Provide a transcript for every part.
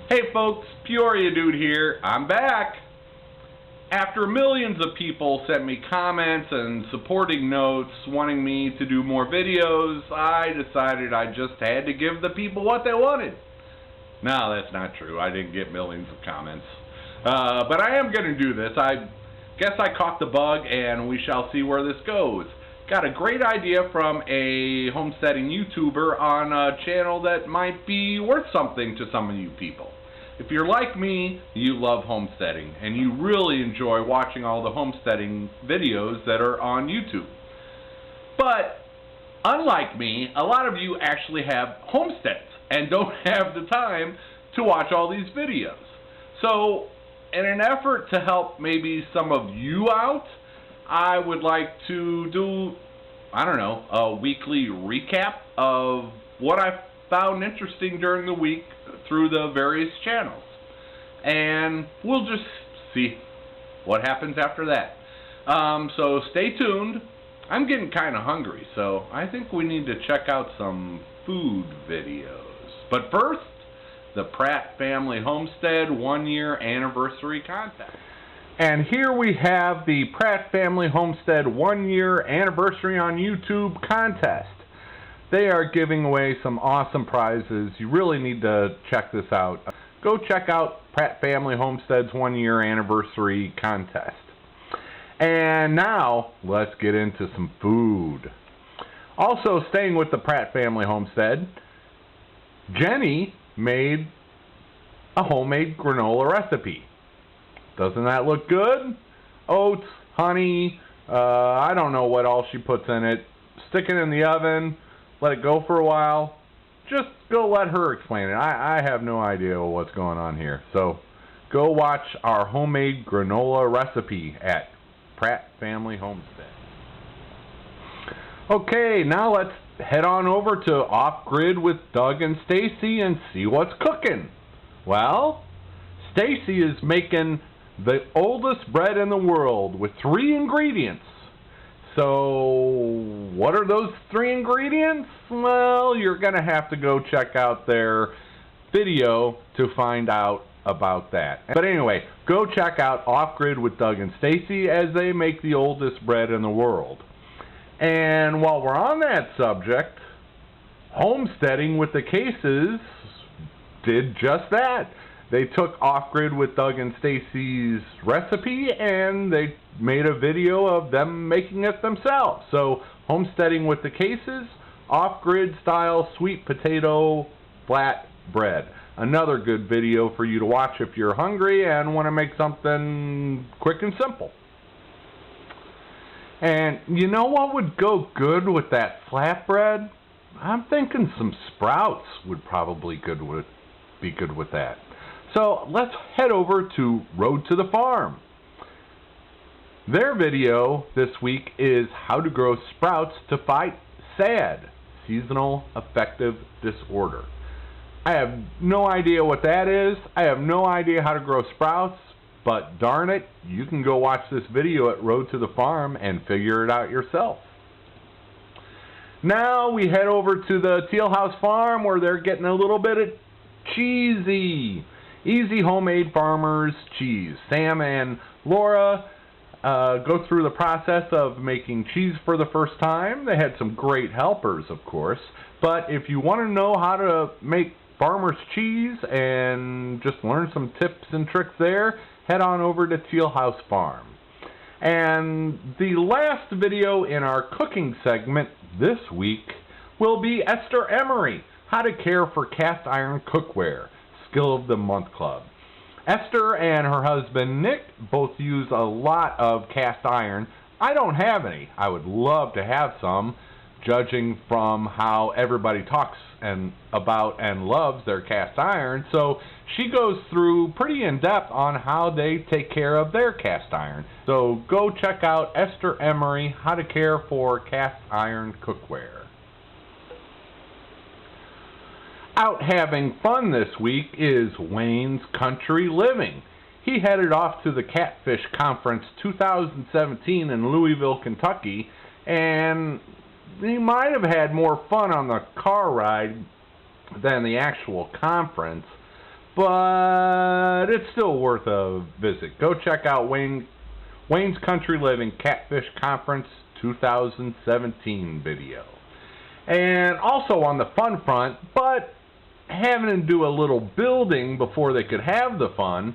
Hey folks, Peoria Dude here. I'm back. After millions of people sent me comments and supporting notes wanting me to do more videos, I decided I just had to give the people what they wanted. No, that's not true. I didn't get millions of comments. But I am going to do this. I guess I caught the bug and we shall see where this goes. Got a great idea from a homesteading YouTuber on a channel that might be worth something to some of you people. If you're like me, you love homesteading, and you really enjoy watching all the homesteading videos that are on YouTube. But, unlike me, a lot of you actually have homesteads and don't have the time to watch all these videos. So, in an effort to help maybe some of you out, I would like to do, a weekly recap of what I found interesting during the week through the various channels. And we'll just see what happens after that. So stay tuned. I'm getting kind of hungry, so I think we need to check out some food videos. But first, the Pratt Family Homestead 1-year anniversary contest. And here we have the Pratt Family Homestead 1-year anniversary on YouTube contest. They are giving away some awesome prizes. You really need to check this out. Go check out Pratt Family Homestead's 1-year anniversary contest. And now, let's get into some food. Also, staying with the Pratt Family Homestead, Jenny made a homemade granola recipe. Doesn't that look good? Oats, honey, I don't know what all she puts in it. Stick it in the oven. Let it go for a while. Just go let her explain it. I have no idea what's going on here. So go watch our homemade granola recipe at Pratt Family Homestead. Okay, now let's head on over to Off Grid with Doug and Stacy and see what's cooking. Well, Stacy is making the oldest bread in the world with 3 ingredients. So, what are those 3 ingredients? Well, you're going to have to go check out their video to find out about that. But anyway, go check out Off Grid with Doug and Stacy as they make the oldest bread in the world. And while we're on that subject, Homesteading with the Cases did just that. They took Off Grid with Doug and Stacy's recipe and they made a video of them making it themselves. So, Homesteading with the Cases, Off Grid style sweet potato flat bread. Another good video for you to watch if you're hungry and want to make something quick and simple. And you know what would go good with that flatbread? I'm thinking some sprouts would probably be good with that. So let's head over to Road to the Farm. Their video this week is how to grow sprouts to fight SAD, Seasonal Affective Disorder. I have no idea what that is. I have no idea how to grow sprouts, but darn it, you can go watch this video at Road to the Farm and figure it out yourself. Now we head over to the Teal House Farm where they're getting a little bit of cheesy. Easy Homemade Farmers Cheese. Sam and Laura go through the process of making cheese for the first time. They had some great helpers, of course. But if you want to know how to make farmer's cheese and just learn some tips and tricks there, head on over to Teal House Farm. And the last video in our cooking segment this week will be Esther Emery, How to Care for Cast Iron Cookware. Skill of the Month Club. Esther and her husband Nick both use a lot of cast iron. I don't have any. I would love to have some, judging from how everybody talks about and loves their cast iron. So she goes through pretty in depth on how they take care of their cast iron. So go check out Esther Emery, How to Care for Cast Iron Cookware. Out having fun this week is Wayne's Country Living. He headed off to the Catfish Conference 2017 in Louisville, Kentucky, and he might have had more fun on the car ride than the actual conference. but it's still worth a visit. Go check out Wayne's Country Living Catfish Conference 2017 video. And also on the fun front, but having to do a little building before they could have the fun,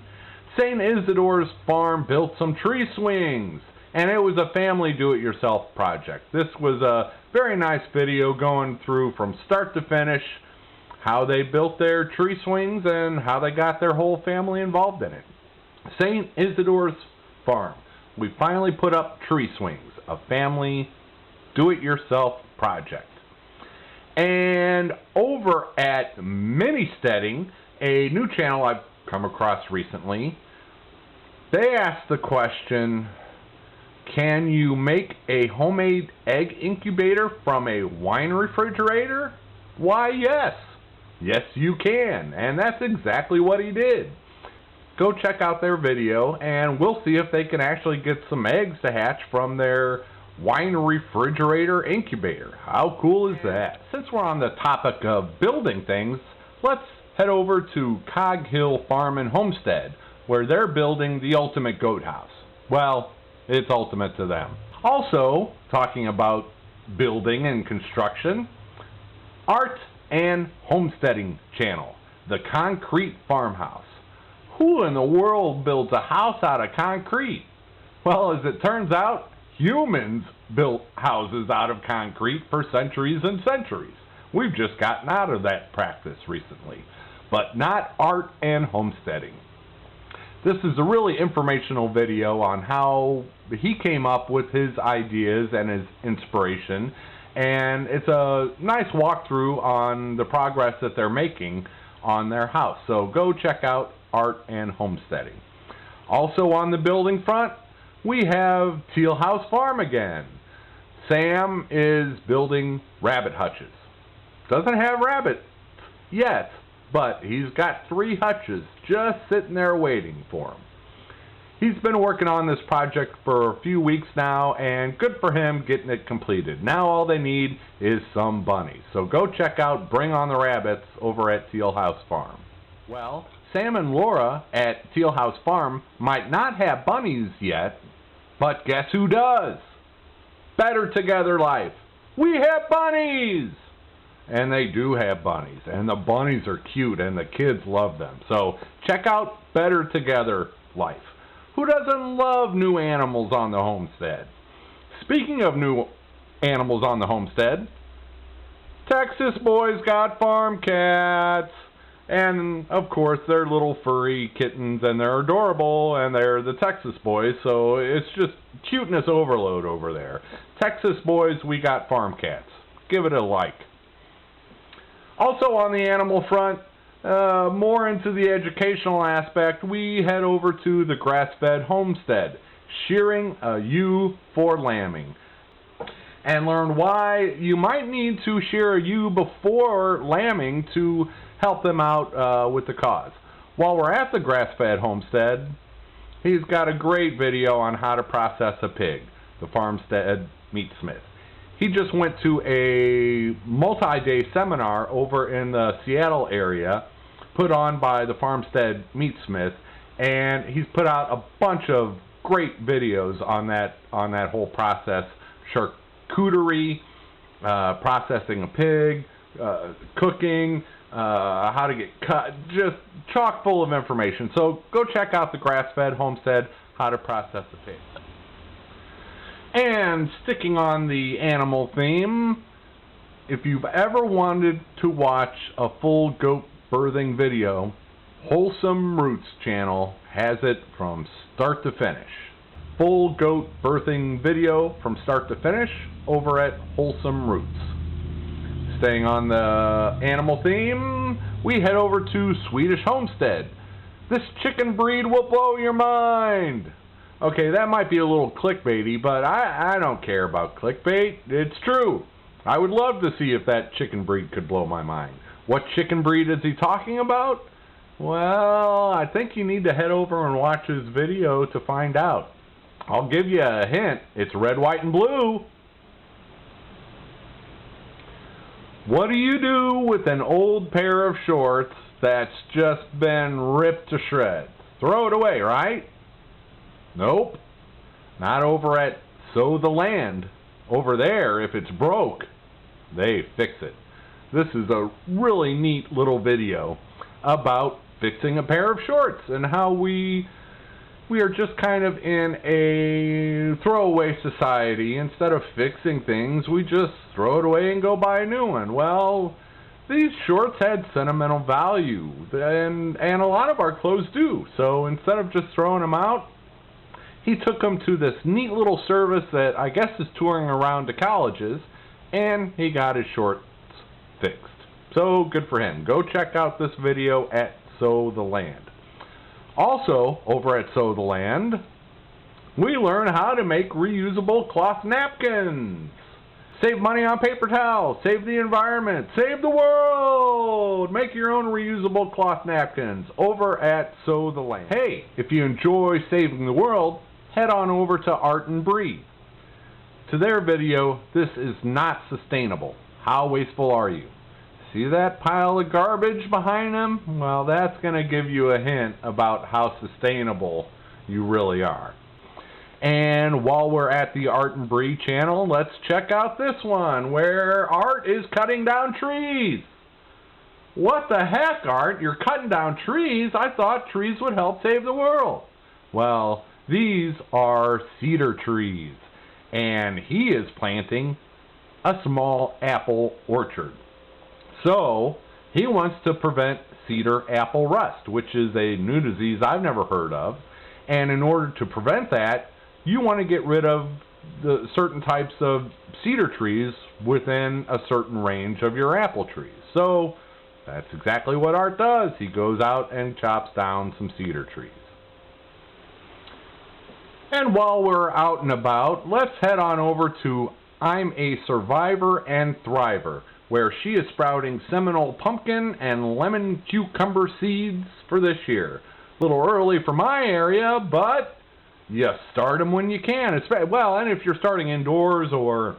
St. Isidore's Farm built some tree swings, and it was a family do-it-yourself project. This was a very nice video going through from start to finish how they built their tree swings and how they got their whole family involved in it. St. Isidore's Farm. We finally put up tree swings, a family do-it-yourself project. And over at Homesteading, a new channel I've come across recently, they asked the question, can you make a homemade egg incubator from a wine refrigerator? Why, yes. Yes, you can. And that's exactly what he did. Go check out their video, and we'll see if they can actually get some eggs to hatch from their wine refrigerator incubator. How cool is that? Since we're on the topic of building things, let's head over to Cog Hill Farm and Homestead, where they're building the ultimate goat house. Well, it's ultimate to them. Also, talking about building and construction, Art and Homesteading channel, the Concrete Farmhouse. Who in the world builds a house out of concrete? Well, as it turns out, humans built houses out of concrete for centuries and centuries. We've just gotten out of that practice recently. But not Art and Homesteading. This is a really informational video on how he came up with his ideas and his inspiration, and it's a nice walkthrough on the progress that they're making on their house. So go check out Art and Homesteading. Also on the building front, we have Teal House Farm again. Sam is building rabbit hutches. Doesn't have rabbits yet, but he's got 3 hutches just sitting there waiting for him. He's been working on this project for a few weeks now, and good for him getting it completed. Now all they need is some bunnies. So go check out Bring on the Rabbits over at Teal House Farm. Well, Sam and Laura at Teal House Farm might not have bunnies yet, but guess who does? Better Together Life. We have bunnies! And they do have bunnies, and the bunnies are cute, and the kids love them. So check out Better Together Life. Who doesn't love new animals on the homestead? Speaking of new animals on the homestead, Texas boys got farm cats. And, of course, they're little furry kittens, and they're adorable, and they're the Texas boys, so it's just cuteness overload over there. Texas boys, we got farm cats. Give it a like. Also on the animal front, more into the educational aspect, we head over to the grass-fed homestead, shearing a ewe for lambing, and learn why you might need to shear a ewe before lambing to help them out with the cause. While we're at the grass-fed homestead, he's got a great video on how to process a pig, the Farmstead Meatsmith. He just went to a multi-day seminar over in the Seattle area put on by the Farmstead Meatsmith, and he's put out a bunch of great videos on that whole process. Charcuterie, processing a pig, cooking, how to get cut, just chock full of information. So go check out the Grass-Fed Homestead, How to Process a Pig. And sticking on the animal theme, if you've ever wanted to watch a full goat birthing video, Wholesome Roots channel has it from start to finish. Full goat birthing video from start to finish over at Wholesome Roots. Staying on the animal theme, we head over to Swedish Homestead. This chicken breed will blow your mind. Okay, that might be a little clickbaity, but I don't care about clickbait. It's true. I would love to see if that chicken breed could blow my mind. What chicken breed is he talking about? Well, I think you need to head over and watch his video to find out. I'll give you a hint. It's red, white, and blue. What do you do with an old pair of shorts that's just been ripped to shreds. Throw it away, right? Nope. Not over at Sow the Land. Over there, if it's broke, they fix it. This is a really neat little video about fixing a pair of shorts and how we are just kind of in a throwaway society. Instead of fixing things, we just throw it away and go buy a new one. Well, these shorts had sentimental value, and a lot of our clothes do. So instead of just throwing them out, he took them to this neat little service that I guess is touring around to colleges, and he got his shorts fixed. So good for him. Go check out this video at Sow the Land. Also, over at Sow the Land, we learn how to make reusable cloth napkins. Save money on paper towels, save the environment, save the world! Make your own reusable cloth napkins over at Sow the Land. Hey, if you enjoy saving the world, head on over to Art and Breathe. To their video, this is not sustainable. How wasteful are you? See that pile of garbage behind them? Well, that's going to give you a hint about how sustainable you really are. And while we're at the Art and Breathe channel, let's check out this one where Art is cutting down trees. What the heck, Art? You're cutting down trees? I thought trees would help save the world. Well, these are cedar trees, and he is planting a small apple orchard. So, he wants to prevent cedar apple rust, which is a new disease I've never heard of. And in order to prevent that, you want to get rid of the certain types of cedar trees within a certain range of your apple trees. So, that's exactly what Art does. He goes out and chops down some cedar trees. And while we're out and about, let's head on over to I'm a Survivor and Thriver, where she is sprouting Seminole pumpkin and lemon cucumber seeds for this year. A little early for my area, but you start them when you can. Well, and if you're starting indoors or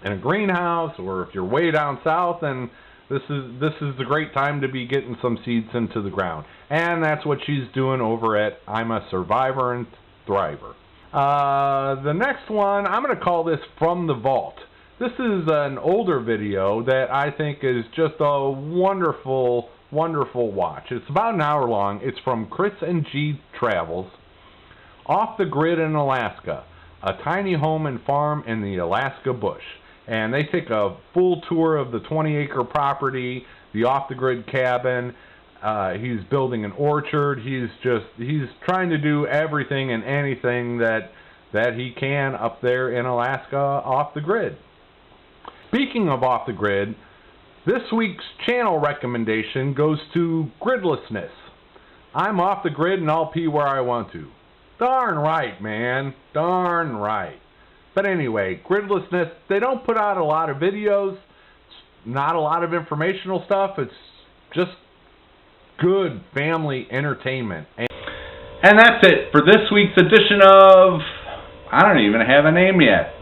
in a greenhouse, or if you're way down south, then this is the great time to be getting some seeds into the ground. And that's what she's doing over at I'm a Survivor and Thriver. The next one, I'm going to call this From the Vault. This is an older video that I think is just a wonderful, wonderful watch. It's about an hour long. It's from Chris and G Travels. Off the Grid in Alaska, a tiny home and farm in the Alaska bush. And they take a full tour of the 20-acre property, the off-the-grid cabin. He's building an orchard. He's trying to do everything and anything that he can up there in Alaska off the grid. Speaking of off the grid, this week's channel recommendation goes to gridlessness. I'm off the grid and I'll pee where I want to. Darn right, man. Darn right. But anyway, gridlessness, they don't put out a lot of videos, not a lot of informational stuff. It's just good family entertainment. And that's it for this week's edition of, I don't even have a name yet.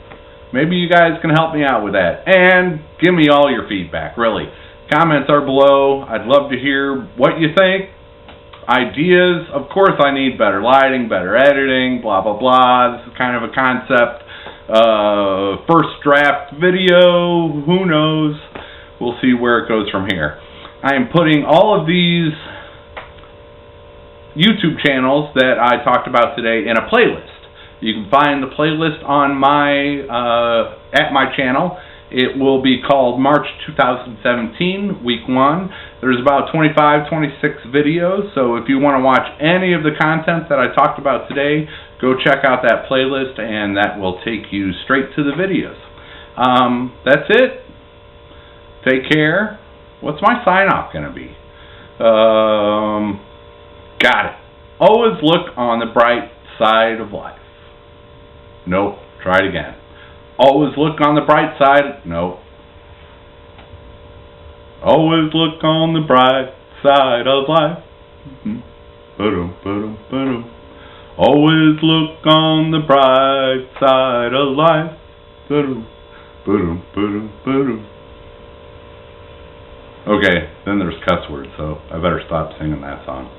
Maybe you guys can help me out with that. And give me all your feedback, really. Comments are below. I'd love to hear what you think. Ideas. Of course I need better lighting, better editing, blah, blah, blah. This is kind of a concept. First draft video. Who knows? We'll see where it goes from here. I am putting all of these YouTube channels that I talked about today in a playlist. You can find the playlist on at my channel. It will be called March 2017, Week 1. There's about 25, 26 videos, so if you want to watch any of the content that I talked about today, go check out that playlist, and that will take you straight to the videos. That's it. Take care. What's my sign-off going to be? Got it. Always look on the bright side of life. Nope. Try it again. Always look on the bright side. Nope. Always look on the bright side of life. Always look on the bright side of life. Okay, then there's cuss words, so I better stop singing that song.